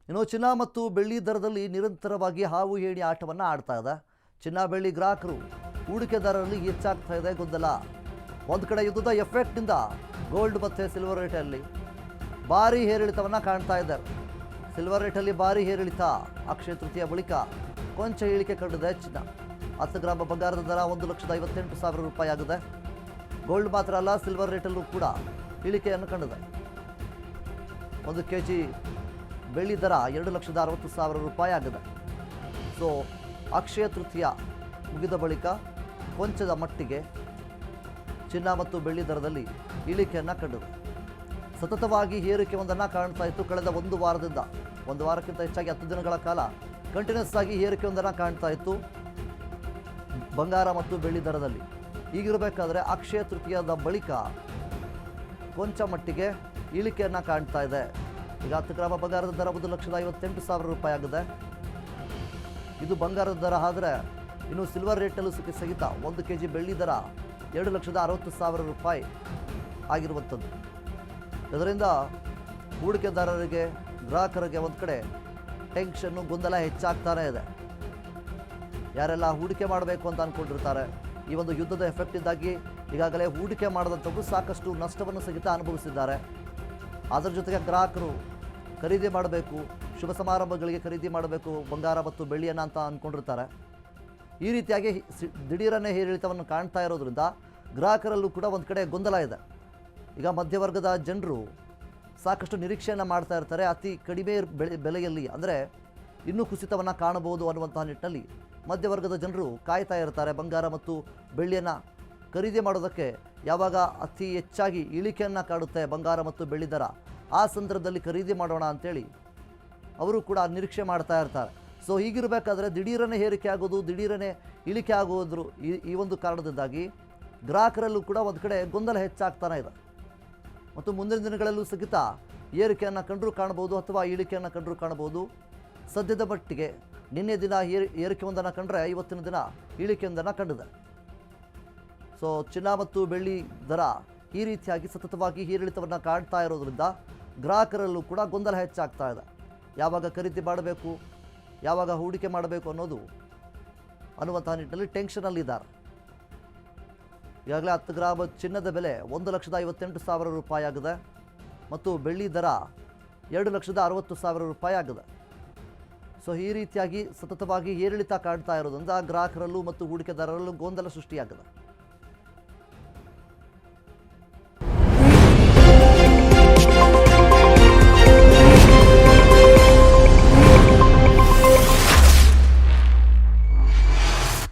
ಇನ್ನು ಚಿನ್ನ ಮತ್ತು ಬೆಳ್ಳಿ ದರದಲ್ಲಿ ನಿರಂತರವಾಗಿ ಹಾವು ಏಣಿ ಆಟವನ್ನು ಆಡ್ತಾ ಇದೆ. ಚಿನ್ನ ಬೆಳ್ಳಿ ಗ್ರಾಹಕರು ಹೂಡಿಕೆದಾರರಲ್ಲಿ ಹೆಚ್ಚಾಗ್ತಾ ಇದೆ ಗೊಂದಲ. ಒಂದು ಕಡೆ ಯುದ್ಧದ ಎಫೆಕ್ಟ್ನಿಂದ ಗೋಲ್ಡ್ ಮತ್ತು ಸಿಲ್ವರ್ ರೇಟಲ್ಲಿ ಭಾರಿ ಏರಿಳಿತವನ್ನು ಕಾಣ್ತಾ ಇದ್ದಾರೆ. ಸಿಲ್ವರ್ ರೇಟಲ್ಲಿ ಭಾರಿ ಏರಿಳಿತ. ಅಕ್ಷಯ ತೃತೀಯ ಬಳಿಕ ಕೊಂಚ ಇಳಿಕೆ ಕಂಡಿದೆ ಚಿನ್ನ. 10 ಗ್ರಾಂ ಬಂಗಾರದ ದರ 1,58,000 ರೂಪಾಯಿ ಆಗಿದೆ. ಗೋಲ್ಡ್ ಮಾತ್ರ ಅಲ್ಲ, ಸಿಲ್ವರ್ ರೇಟಲ್ಲೂ ಕೂಡ ಇಳಿಕೆಯನ್ನು ಕಂಡಿದೆ. 1 kg ಬೆಳ್ಳಿ ದರ 2,60,000 ರೂಪಾಯಿ ಆಗಿದೆ. ಸೊ ಅಕ್ಷಯ ತೃತೀಯ ಮುಗಿದ ಬಳಿಕ ಕೊಂಚದ ಮಟ್ಟಿಗೆ ಚಿನ್ನ ಮತ್ತು ಬೆಳ್ಳಿ ದರದಲ್ಲಿ ಇಳಿಕೆಯನ್ನು ಕಂಡಿದೆ. ಸತತವಾಗಿ ಏರಿಕೆ ಒಂದನ್ನು ಕಾಣ್ತಾ ಇತ್ತು ಕಳೆದ ಒಂದು ವಾರದಿಂದ. ಒಂದು ವಾರಕ್ಕಿಂತ ಹೆಚ್ಚಾಗಿ 10 ದಿನಗಳ ಕಾಲ ಕಂಟಿನ್ಯೂಸ್ ಆಗಿ ಏರಿಕೆ ಒಂದನ್ನು ಕಾಣ್ತಾ ಇತ್ತು ಬಂಗಾರ ಮತ್ತು ಬೆಳ್ಳಿ ದರದಲ್ಲಿ. ಈಗಿರಬೇಕಾದ್ರೆ ಅಕ್ಷಯ ತೃತೀಯದ ಬಳಿಕ ಕೊಂಚ ಮಟ್ಟಿಗೆ ಇಳಿಕೆಯನ್ನು ಕಾಣ್ತಾ ಇದೆ. ಈಗ 10 ಗ್ರಾಂ ಬಂಗಾರದ ದರ 1,58,000 ರೂಪಾಯಿ ಆಗಿದೆ. ಇದು ಬಂಗಾರದ ದರ. ಆದರೆ ಇನ್ನು ಸಿಲ್ವರ್ ರೇಟಲ್ಲೂ ಸಹಿತ 1 kg ಬೆಳ್ಳಿ ದರ 2,60,000 ರೂಪಾಯಿ ಆಗಿರುವಂಥದ್ದು. ಇದರಿಂದ ಹೂಡಿಕೆದಾರರಿಗೆ, ಗ್ರಾಹಕರಿಗೆ ಒಂದು ಕಡೆ ಟೆನ್ಷನ್ನು, ಗೊಂದಲ ಹೆಚ್ಚಾಗ್ತಾನೇ ಇದೆ. ಯಾರೆಲ್ಲ ಹೂಡಿಕೆ ಮಾಡಬೇಕು ಅಂತ ಅಂದ್ಕೊಂಡಿರ್ತಾರೆ, ಈ ಒಂದು ಯುದ್ಧದ ಎಫೆಕ್ಟಿಂದಾಗಿ ಈಗಾಗಲೇ ಹೂಡಿಕೆ ಮಾಡಿದಂಥವ್ರು ಸಾಕಷ್ಟು ನಷ್ಟವನ್ನು ಸಹಿತ ಅನುಭವಿಸಿದ್ದಾರೆ. ಅದರ ಜೊತೆಗೆ ಗ್ರಾಹಕರು ಖರೀದಿ ಮಾಡಬೇಕು, ಶುಭ ಸಮಾರಂಭಗಳಿಗೆ ಖರೀದಿ ಮಾಡಬೇಕು ಬಂಗಾರ ಮತ್ತು ಬೆಳ್ಳಿಯನ್ನು ಅಂತ ಅಂದ್ಕೊಂಡಿರ್ತಾರೆ. ಈ ರೀತಿಯಾಗಿ ದಿಢೀರನ್ನೇ ಏರಿಳಿತವನ್ನು ಕಾಣ್ತಾ ಇರೋದ್ರಿಂದ ಗ್ರಾಹಕರಲ್ಲೂ ಕೂಡ ಒಂದು ಕಡೆ ಗೊಂದಲ ಇದೆ. ಈಗ ಮಧ್ಯವರ್ಗದ ಜನರು ಸಾಕಷ್ಟು ನಿರೀಕ್ಷೆಯನ್ನು ಮಾಡ್ತಾ ಇರ್ತಾರೆ. ಅತಿ ಕಡಿಮೆ ಬೆಲೆಯಲ್ಲಿ, ಅಂದರೆ ಇನ್ನೂ ಕುಸಿತವನ್ನು ಕಾಣಬಹುದು ಅನ್ನುವಂತಹ ನಿಟ್ಟಿನಲ್ಲಿ ಮಧ್ಯವರ್ಗದ ಜನರು ಕಾಯ್ತಾ ಇರ್ತಾರೆ. ಬಂಗಾರ ಮತ್ತು ಬೆಳ್ಳಿಯನ್ನು ಖರೀದಿ ಮಾಡೋದಕ್ಕೆ ಯಾವಾಗ ಅತಿ ಹೆಚ್ಚಾಗಿ ಇಳಿಕೆಯನ್ನು ಕಾಡುತ್ತೆ ಬಂಗಾರ ಮತ್ತು ಬೆಳ್ಳಿ ದರ, ಆ ಸಂದರ್ಭದಲ್ಲಿ ಖರೀದಿ ಮಾಡೋಣ ಅಂಥೇಳಿ ಅವರು ಕೂಡ ನಿರೀಕ್ಷೆ ಮಾಡ್ತಾ ಇರ್ತಾರೆ. ಸೊ ಹೀಗಿರಬೇಕಾದ್ರೆ ದಿಢೀರನೇ ಏರಿಕೆ ಆಗೋದು, ದಿಢೀರನೇ ಇಳಿಕೆ ಆಗೋದ್ರು ಈ ಒಂದು ಕಾರಣದಿಂದಾಗಿ ಗ್ರಾಹಕರಲ್ಲೂ ಕೂಡ ಒಂದು ಕಡೆ ಗೊಂದಲ ಹೆಚ್ಚಾಗ್ತಾನೆ ಇದೆ. ಮತ್ತು ಮುಂದಿನ ದಿನಗಳಲ್ಲೂ ಸಹಿತ ಏರಿಕೆಯನ್ನು ಕಂಡರೂ ಕಾಣಬಹುದು ಅಥವಾ ಇಳಿಕೆಯನ್ನು ಕಂಡರೂ ಕಾಣಬಹುದು. ಸದ್ಯದ ಮಟ್ಟಿಗೆ ನಿನ್ನೆ ದಿನ ಏರಿಕೆ ಒಂದನ್ನು ಕಂಡ್ರೆ ಇವತ್ತಿನ ದಿನ ಇಳಿಕೆಯೊಂದನ್ನು ಕಂಡಿದೆ. ಸೊ ಚಿನ್ನ ಮತ್ತು ಬೆಳ್ಳಿ ದರ ಈ ರೀತಿಯಾಗಿ ಸತತವಾಗಿ ಏರಿಳಿತವನ್ನು ಕಾಣ್ತಾ ಇರೋದ್ರಿಂದ ಗ್ರಾಹಕರಲ್ಲೂ ಕೂಡ ಗೊಂದಲ ಹೆಚ್ಚಾಗ್ತಾ ಇದೆ. ಯಾವಾಗ ಖರೀದಿ ಮಾಡಬೇಕು, ಯಾವಾಗ ಹೂಡಿಕೆ ಮಾಡಬೇಕು ಅನ್ನುವಂತಹ ನಿಟ್ಟಿನಲ್ಲಿ ಟೆನ್ಷನಲ್ಲಿದ್ದಾರೆ. ಈಗಾಗಲೇ 10 ಗ್ರಾಂ ಚಿನ್ನದ ಬೆಲೆ 1,58,000 ರೂಪಾಯಿ ಆಗಿದೆ ಮತ್ತು ಬೆಳ್ಳಿ ದರ 2,60,000 ರೂಪಾಯಿ ಆಗಿದೆ. ಸೊ ಈ ರೀತಿಯಾಗಿ ಸತತವಾಗಿ ಏರಿಳಿತ ಕಾಣ್ತಾ ಇರೋದ್ರಿಂದ ಗ್ರಾಹಕರಲ್ಲೂ ಮತ್ತು ಹೂಡಿಕೆದಾರರಲ್ಲೂ ಗೊಂದಲ ಸೃಷ್ಟಿಯಾಗಿದೆ.